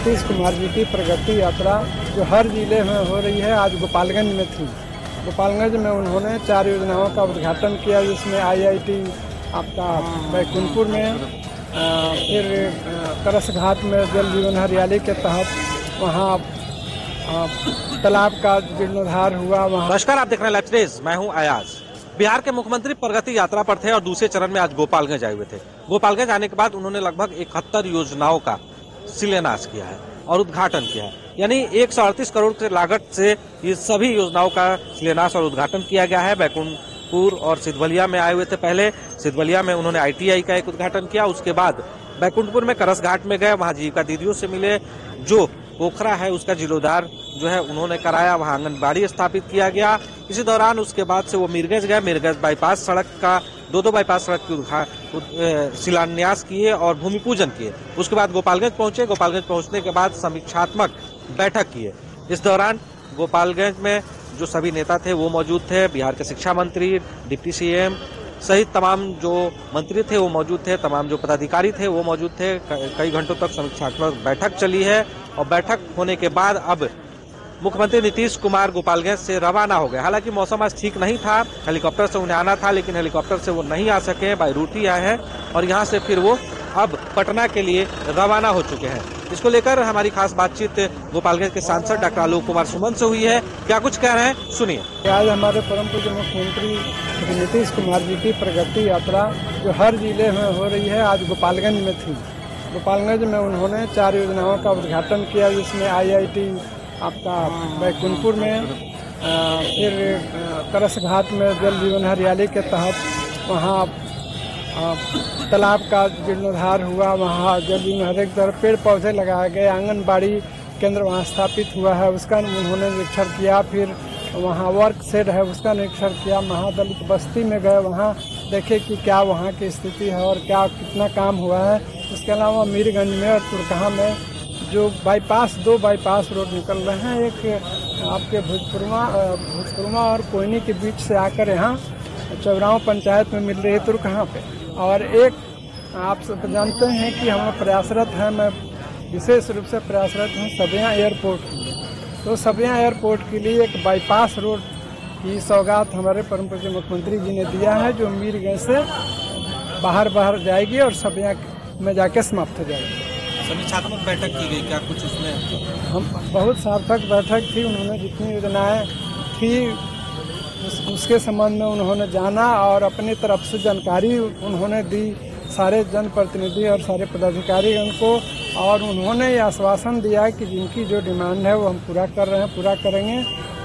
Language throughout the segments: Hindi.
नीतीश कुमार जी की प्रगति यात्रा जो हर जिले में हो रही है, आज गोपालगंज में थी। गोपालगंज में उन्होंने 4 योजनाओं का उद्घाटन किया, जिसमें IIT आपका बैकुंठपुर में, फिर करसघाट में जल जीवन हरियाली के तहत वहाँ तालाब का जीर्णोद्धार हुआ। वहाँ नमस्कार, आप देख रहे हैं लाइव स्टेज। मैं हूं अयाज। बिहार के मुख्यमंत्री प्रगति यात्रा पर थे और दूसरे चरण में आज गोपालगंज आए हुए थे। गोपालगंज आने के बाद उन्होंने लगभग 71 योजनाओं का शिलान्यास किया है और उद्घाटन किया है। यानी 138 करोड़ की लागत से ये सभी योजनाओं का शिलान्यास और उद्घाटन किया गया है। बैकुंठपुर और सिद्धवलिया में आए हुए थे। पहले सिद्धवलिया में उन्होंने ITI का एक उद्घाटन किया, उसके बाद बैकुंठपुर में करसघाट में गए, वहाँ जीविका दीदियों से मिले। जो पोखरा है उसका जीर्णोद्धार जो है उन्होंने कराया, वहाँ आंगनबाड़ी स्थापित किया गया। इसी दौरान उसके बाद से वो मीरगंज गए, मीरगंज बाईपास सड़क का दो बाईपास सड़क की शिलान्यास किए और भूमि पूजन किए। उसके बाद गोपालगंज पहुंचे। गोपालगंज पहुंचने के बाद समीक्षात्मक बैठक किए। इस दौरान गोपालगंज में जो सभी नेता थे वो मौजूद थे। बिहार के शिक्षा मंत्री, डिप्टी CM सहित तमाम जो मंत्री थे वो मौजूद थे, तमाम जो पदाधिकारी थे वो मौजूद थे। कई घंटों तक समीक्षात्मक बैठक चली है और बैठक होने के बाद अब मुख्यमंत्री नीतीश कुमार गोपालगंज से रवाना हो गए। हालांकि मौसम आज ठीक नहीं था, हेलीकॉप्टर से उन्हें आना था, लेकिन हेलीकॉप्टर से वो नहीं आ सके, बाय रूट ही आए हैं और यहाँ से फिर वो अब पटना के लिए रवाना हो चुके हैं। इसको लेकर हमारी खास बातचीत गोपालगंज के सांसद डॉक्टर आलोक कुमार सुमन से हुई है। क्या कुछ कह रहे हैं, सुनिए। आज हमारे परम पूज्य मुख्यमंत्री नीतीश कुमार जी की प्रगति यात्रा जो हर जिले में हो रही है, आज गोपालगंज में थी। गोपालगंज में उन्होंने 4 योजनाओं का उद्घाटन किया, जिसमें IIT आपका बैकुंठपुर में, फिर करसघाट में जल जीवन हरियाली के तहत वहाँ तालाब का जीर्णोद्धार हुआ। वहाँ जल जीवन हर एक तरफ पेड़ पौधे लगाए गए, आंगनबाड़ी केंद्र वहाँ स्थापित हुआ है, उसका उन्होंने निरीक्षण किया। फिर वहाँ वर्क शेड है, उसका निरीक्षण किया। महादलित बस्ती में गए, वहाँ देखे कि क्या वहाँ की स्थिति है और क्या कितना काम हुआ है। इसके अलावा मीरगंज में और तुरकहा में जो दो बाईपास रोड निकल रहे हैं, एक आपके भूतपुरवा और कोयनी के बीच से आकर यहाँ चौराव पंचायत में मिल रही है तुरकहा पे, और एक आप सब जानते हैं कि हम प्रयासरत हैं, मैं विशेष रूप से प्रयासरत हूँ सबिया एयरपोर्ट की। तो सबिया एयरपोर्ट के लिए एक बाईपास रोड की सौगात हमारे परम पूज्य मुख्यमंत्री जी ने दिया है, जो मीरगंज से बाहर जाएगी और सबिया में जाके समाप्त हो जाएगी। समीक्षात्मक बैठक की गई, क्या कुछ उसमें? हम बहुत सार्थक बैठक थी। उन्होंने जितनी योजनाएं थी उसके संबंध में उन्होंने जाना और अपनी तरफ से जानकारी उन्होंने दी सारे जनप्रतिनिधि और सारे पदाधिकारी उनको, और उन्होंने ये आश्वासन दिया कि जिनकी जो डिमांड है वो हम पूरा कर रहे हैं, पूरा करेंगे।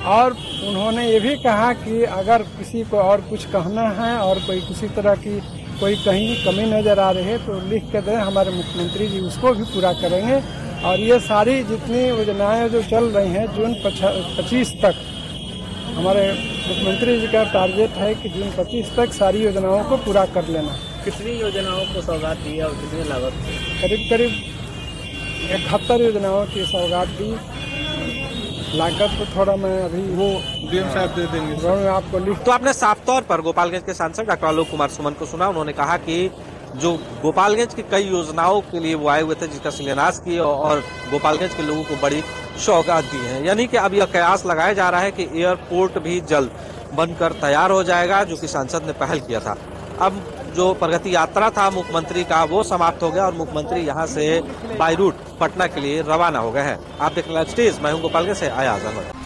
और उन्होंने ये भी कहा कि अगर किसी को और कुछ कहना है और कोई किसी तरह की कोई कहीं कमी नज़र आ रही है तो लिख के दें, हमारे मुख्यमंत्री जी उसको भी पूरा करेंगे। और ये सारी जितनी योजनाएं जो चल रही हैं, जून 25 तक हमारे मुख्यमंत्री जी का टारगेट है कि जून 25 तक सारी योजनाओं को पूरा कर लेना। कितनी योजनाओं को सौगात दी और कितनी लागत? करीब 71 योजनाओं की सौगात दी। लागत तो थोड़ा मैं अभी वो DM साहब दे देंगे, आपको लिख। तो आपने साफ तौर पर गोपालगंज के सांसद डॉक्टर आलोक कुमार सुमन को सुना। उन्होंने कहा कि जो गोपालगंज की कई योजनाओं के लिए वो आए हुए थे, जिसका शिलान्यास किए और गोपालगंज के लोगों को बड़ी सौगात दी है। यानी कि अब यह कयास लगाया जा रहा है कि एयरपोर्ट भी जल्द बनकर तैयार हो जाएगा, जो कि सांसद ने पहल किया था। अब जो प्रगति यात्रा था मुख्यमंत्री का वो समाप्त हो गया और मुख्यमंत्री यहाँ से बाय रूट पटना के लिए रवाना हो गए हैं। आप देख रहे हैं लाइव स्टेज। मैं हूँ गोपालगंज से अयाज अहमद।